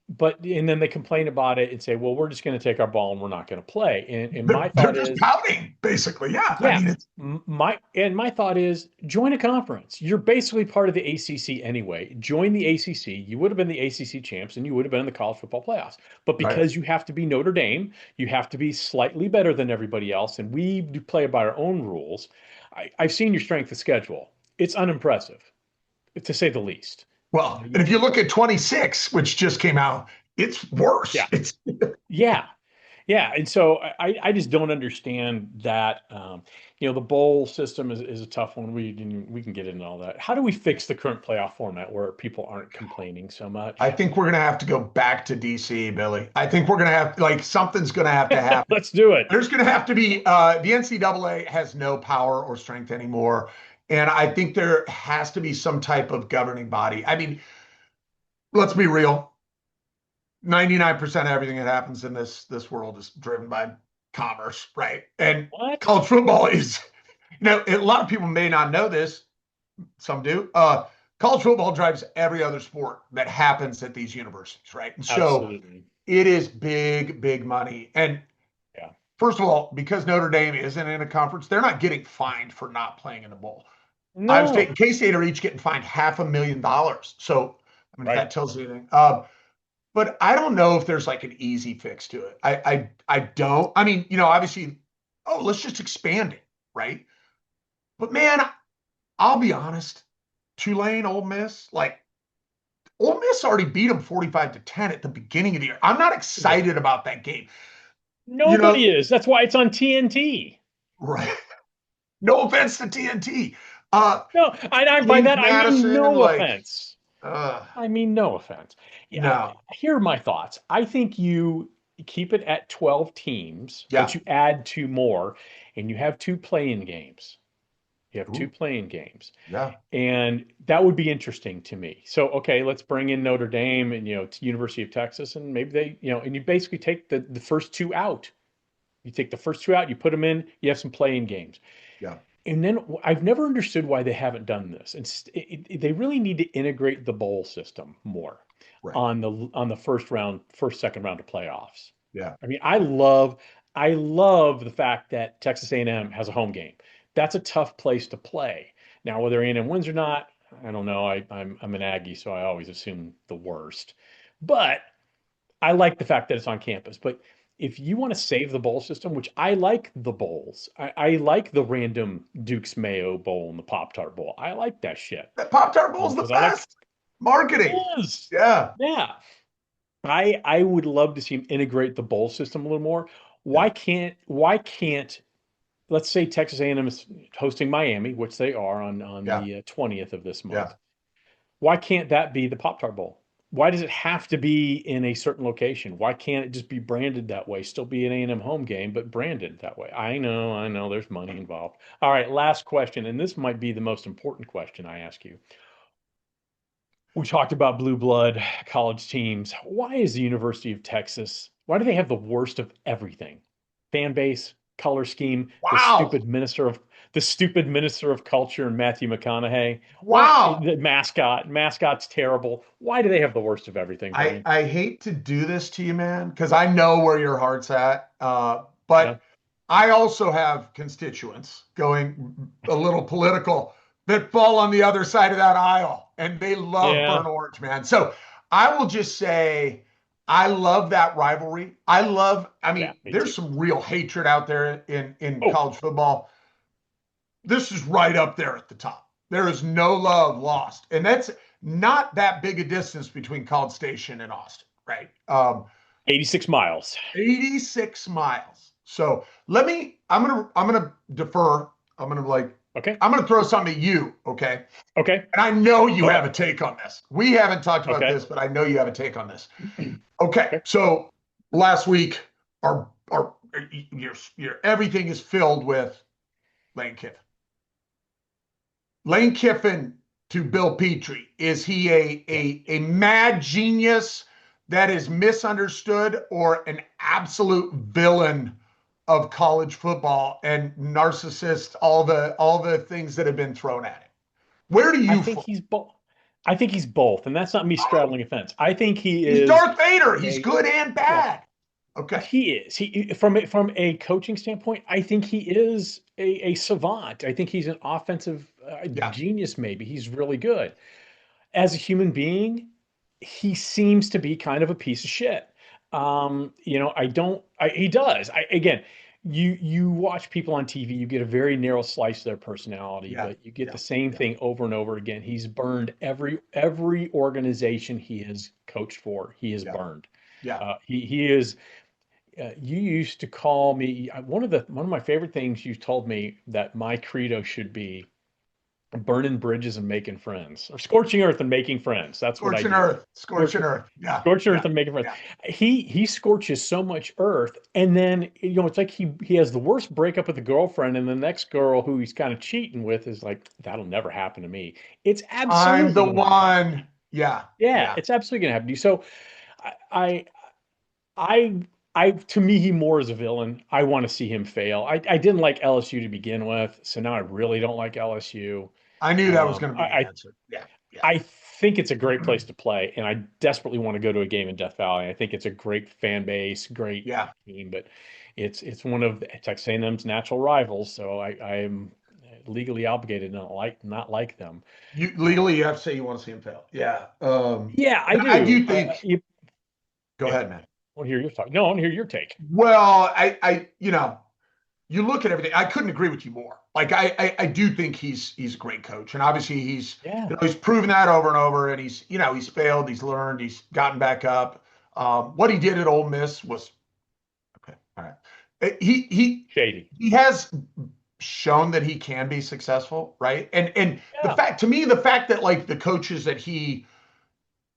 But and then they complain about it and say, "Well, we're just going to take our ball and we're not going to play." And my They're thought just is, pouting, basically. Yeah, I yeah. mean it's My thought is join a conference. You're basically part of the ACC anyway. Join the ACC. You would have been the ACC champs and you would have been in the college football playoffs. But right. because you have to be Notre Dame, you have to be slightly better than everybody else, and we do play by our own rules. I've seen your strength of schedule. It's unimpressive, to say the least. Well, and if you look at 26, which just came out, it's worse. Yeah, It's yeah. Yeah, and so I just don't understand that. The bowl system is a tough one. We can get into all that. How do we fix the current playoff format where people aren't complaining so I much? think we're gonna have to go back to DC, Billy. I think we're gonna have like something's gonna have to happen. Let's do it. There's gonna have to be the NCAA has no power or strength anymore. And I think there has to be some type of governing body. I mean, let's be real. 99% of everything that happens in this world is driven by commerce, right? And What? college football is, a lot of people may not know this. Some do. College football drives every other sport that happens at these universities, right? And so Absolutely. it is big, big money. And Yeah. first of all, because Notre Dame isn't in a conference, they're not getting fined for not playing in the bowl. Iowa State No. and K-State are each getting fined $500,000. So, I mean, if Right. that tells you anything. But I don't know if there's like an easy fix to it. I don't. I mean, obviously, oh, let's just expand it, right? But man, I'll be honest. Tulane, Ole Miss, like Ole Miss already beat them 45-10 at the beginning of the year. I'm not Yeah. excited about that game. You know, Nobody is. That's why it's on TNT. right? No offense to TNT. No, by James that I mean Madison and no like, offense. uh, I mean, no offense. Yeah, no, here are my thoughts. I think you keep it at 12 teams, but yeah, you add two more, and you have two playing games. You have two ooh, playing games. yeah, And that would be interesting to me. So, okay, let's bring in Notre Dame and, University of Texas, and maybe and you basically take the first two out. You take the first two out, you put them in, you have some playing games. yeah, And then I've never understood why they haven't done this. And they really need to integrate the bowl system more right, on the first second round of playoffs. yeah. I mean, I love the fact that Texas A&M has a home game. That's a tough place to play. Now, whether A&M wins or not, I don't know. I'm an Aggie, so I always assume the worst. But I like the fact that it's on campus. But if you want to save the bowl system, which I like the bowls, I like the random Duke's Mayo Bowl and the Pop Tart Bowl. I like that shit That Pop Tart Bowl is the because I like best marketing. it is. Yeah, Yeah. I would love to see him integrate the bowl system a little more. yeah, Why can't let's say Texas A&M is hosting Miami, which they are on yeah, the 20th of this yeah. month. Why can't that be the Pop Tart Bowl? Why does it have to be in a certain location? Why can't it just be branded that way? Still be an A&M home game, but branded that way. I know there's money involved. All right, last question, and this might be the most important question I ask you. We talked about blue blood college teams. Why is the University of Texas, why do they have the worst of everything? Fan base, color scheme, Wow, the stupid minister of culture and Matthew McConaughey. Why wow. the mascot's terrible. Why do they have the worst of everything, I Brian? I hate to do this to you, man, because I know where your heart's at. Yeah. But I also have constituents going a little political that fall on the other side of that aisle, and they love burnt Yeah. orange, man. So I will just say I love that rivalry. I Yeah, mean, me there's too. some real hatred out there in Oh, college football. This is right up there at the top. There is no love lost. And that's not that big a distance between College Station and Austin, right? 86 miles. 86 miles. So I'm gonna defer. I'm gonna like Okay. I'm going to throw something at you, okay? Okay. And I know you Go have ahead. a take on this. We haven't talked about Okay. this, but I know you have a take on this. Okay, Okay. so last week, our your everything is filled with Lane Kiffin. Lane Kiffin to Bill Petrie, is he Yeah. a mad genius that is misunderstood, or an absolute villain of college football and narcissist, all the things that have been thrown at him? Where do I you think fall? he's both. I think he's both, and that's not me straddling a fence. I think he He's is Darth Vader. He's a good and yeah. bad. Okay. He is. He from a coaching standpoint, I think he is a savant. I think he's an offensive Yeah. genius. Maybe he's really good. As a human being, he seems to be kind of a piece of shit. I don't. He does. Again, you watch people on TV, you get a very narrow slice of their personality, Yeah. but you get Yeah. the same Yeah. thing over and over again. He's burned every organization he has coached for. He is Yeah. burned. Yeah. He is. You used to call me one of my favorite things you told me that my credo should be burning bridges and making friends, or scorching earth and making friends. That's what I Scorching do. earth. Scorch, Scorching earth. Yeah. scorch Yeah. earth and making friends. Yeah. He scorches so much earth, and then it's like he has the worst breakup with a girlfriend, and the next girl who he's kind of cheating with is like, that'll never happen to me. It's I'm absolutely the going to happen to one. me. Yeah. Yeah, Yeah. it's absolutely going to happen to you. So I, I, to me, he more is a villain. I want to see him fail. I didn't like LSU to begin with, so now I really don't like LSU. I knew that was Um, going to be the I, answer. Yeah. Yeah. I think it's a great place to play, and I desperately want to go to a game in Death Valley. I think it's a great fan base, great Yeah. team, but it's one of Texas A&M's natural rivals, so I am legally obligated to not like them. You Um, legally, you have to say you want to see him fail. Yeah. yeah, I I do. do think. Go Yeah, ahead, man. I want to hear your talk. No, I want to hear your take. Well, you look at everything. I couldn't agree with you more. Like I do think he's a great coach, and obviously Yeah, he's proven that over and over, and he's failed, he's learned, he's gotten back up. What he did at Ole Miss was okay. All right. shady. He has shown that he can be successful, right? And Yeah, the fact that like the coaches that he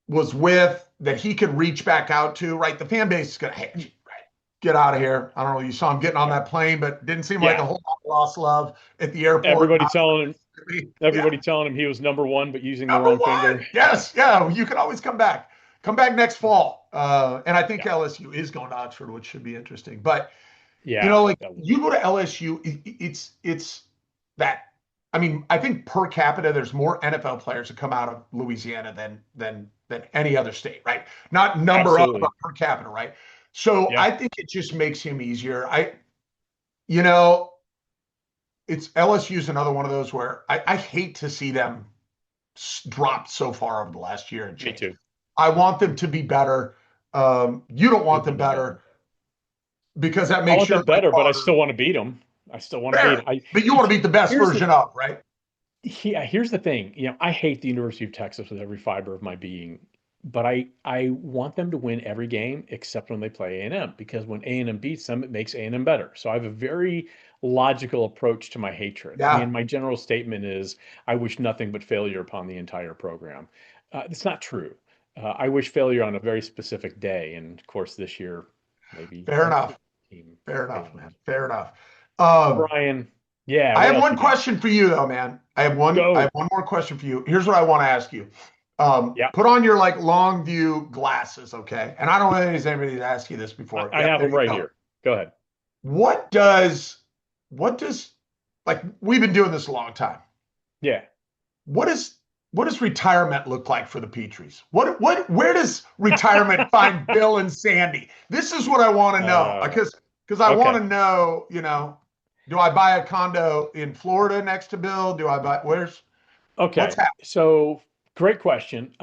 was with, that he could reach back out to, right? The fan base is gonna, hey, right, get out of here. I don't know. You saw him getting on yeah, that plane, but didn't seem like a yeah. whole lot of lost love at the airport. Everybody telling him, Yeah, everybody telling him he was number one, but using the number wrong one. finger. Yes, yeah. You can always come back. Come back next fall. And I think Yeah, LSU is going to Oxford, which should be interesting. But yeah, like that will you be. go to LSU, it's that. I mean, I think per capita, there's more NFL players that come out of Louisiana than any other state, right? Not number of, but Absolutely. per capita, right? So Yeah. I think it just makes him easier. You know, it's LSU is another one of those where I hate to see them drop so far over the last year and Me change. too. I want them to be better. You don't I want want them them to be better. better because that I makes want your them life better, but I harder. still want to beat them. I still want to beat Fair, them. I but you want to beat the best here's the version of, right? here's the thing. I hate the University of Texas with every fiber of my being, but I want them to win every game except when they play A&M, because when A&M beats them, it makes A&M better. So I have a very logical approach to my hatred. I mean, Yeah, my general statement is I wish nothing but failure upon the entire program. It's not true. I wish failure on a very specific day, and of course, this year maybe fair maybe enough. the team Fair enough, failed. man. Fair enough. So Um, Brian, yeah, I what have else one you got? question for you though, man. I have Go. one more question for you. Here's what I want to ask you. Yeah, Put on your like long view glasses, okay? And I don't know if anybody's asked you this I, before. I Yep, have there them you right go. here. Go ahead. What does what does like we've been doing this a long time. Yeah. What is what does retirement look like for the Petries? What where does retirement find Bill and Sandy? This is what I want to know. Uh, Because I want okay. to know, do I buy a condo in Florida next to Bill? Do I buy what's Okay. happening? So great question.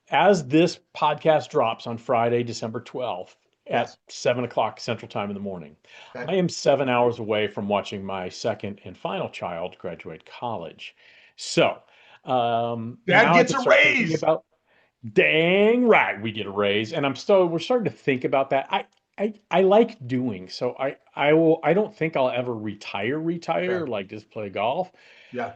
As this podcast drops on Friday, December 12th at Yes. 7 o'clock Central Time in the morning, Okay. I am 7 hours away from watching my second and final child graduate college. So Dad now I gets can a start thinking raise. about, dang right, we get a raise, and we're starting to think about that. I like doing so. I don't think I'll ever retire, Okay. like just play golf. Yeah.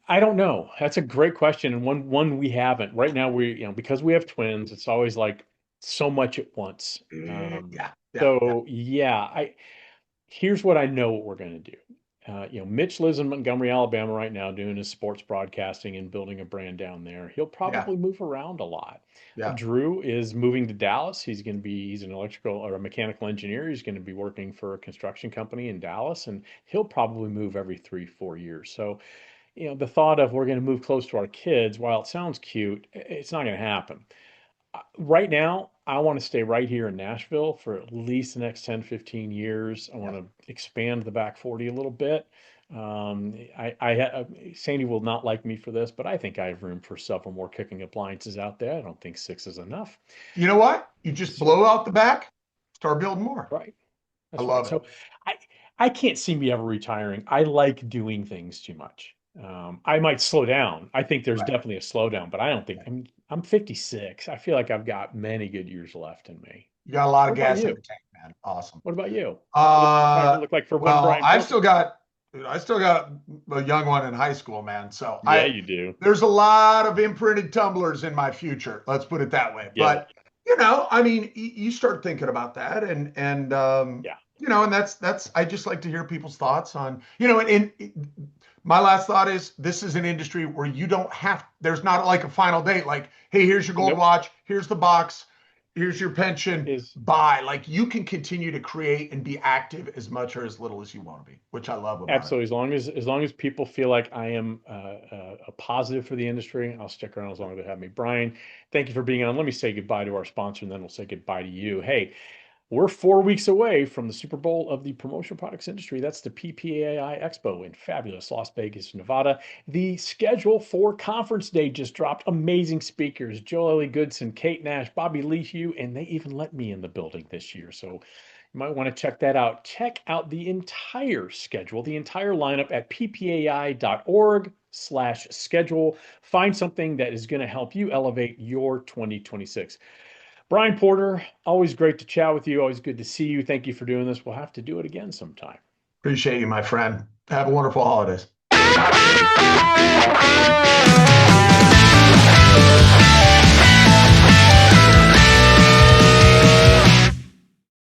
I don't know. That's a great question, and one we haven't. Right now, because we have twins, it's always like so much at once. Yeah. Yeah. Yeah. So yeah, I here's what I know what we're going to do. Mitch lives in Montgomery, Alabama right now doing his sports broadcasting and building a brand down there. He'll Yeah. probably move around a lot. Yeah. Drew is moving to Dallas. He's an electrical or a mechanical engineer. He's going to be working for a construction company in Dallas, and he'll probably move every 3, 4 years. So, the thought of we're going to move close to our kids, while it sounds cute, it's not going to happen. Right now, I want to stay right here in Nashville for at least the next 10, 15 years. I Yeah. want to expand the back 40 a little bit. Sandy will not like me for this, but I think I have room for several more cooking appliances out there. I don't think six is enough. You know what? You just So, blow out the back, start building more. right. I That's right. love it. So I I can't see me ever retiring. I like doing things too much. I might slow down. I think there's Right. definitely a slowdown, but I don't think Yeah. I'm 56. I feel like I've got many good years left in me. You got a lot What of about gas in you? the tank, man. Awesome. What about you? What's retirement Uh, look like for one well, Brian Porter? I still got a young one in high school, man. So Yeah, you do. there's a lot of imprinted tumblers in my future. Let's put it that way. Get it. But I mean, you start thinking about that, and Yeah. and that's. I just like to hear people's thoughts on, and my last thought is this is an industry where you don't have. There's not like a final date. Like, hey, here's your gold Nope. watch. Here's the box. Here's your pension. Is Buy. Like you can continue to create and be active as much or as little as you want to be, which I love about it. absolutely as long as people feel like I am a positive for the industry, I'll stick around as long as they have me. Brian, thank you for being on. Let me say goodbye to our sponsor, and then we'll say goodbye to you. Hey, we're 4 weeks away from the Super Bowl of the promotional products industry. That's the PPAI Expo in fabulous Las Vegas, Nevada. The schedule for conference day just dropped. Amazing speakers: Joel Ellie Goodson, Kate Nash, Bobby Lee Hugh, and they even let me in the building this year. So you might want to check that out. Check out the entire schedule, the entire lineup at ppai.org/schedule. Find something that is going to help you elevate your 2026. Brian Porter, always great to chat with you. Always good to see you. Thank you for doing this. We'll have to do it again sometime. Appreciate you, my friend. Have a wonderful holidays.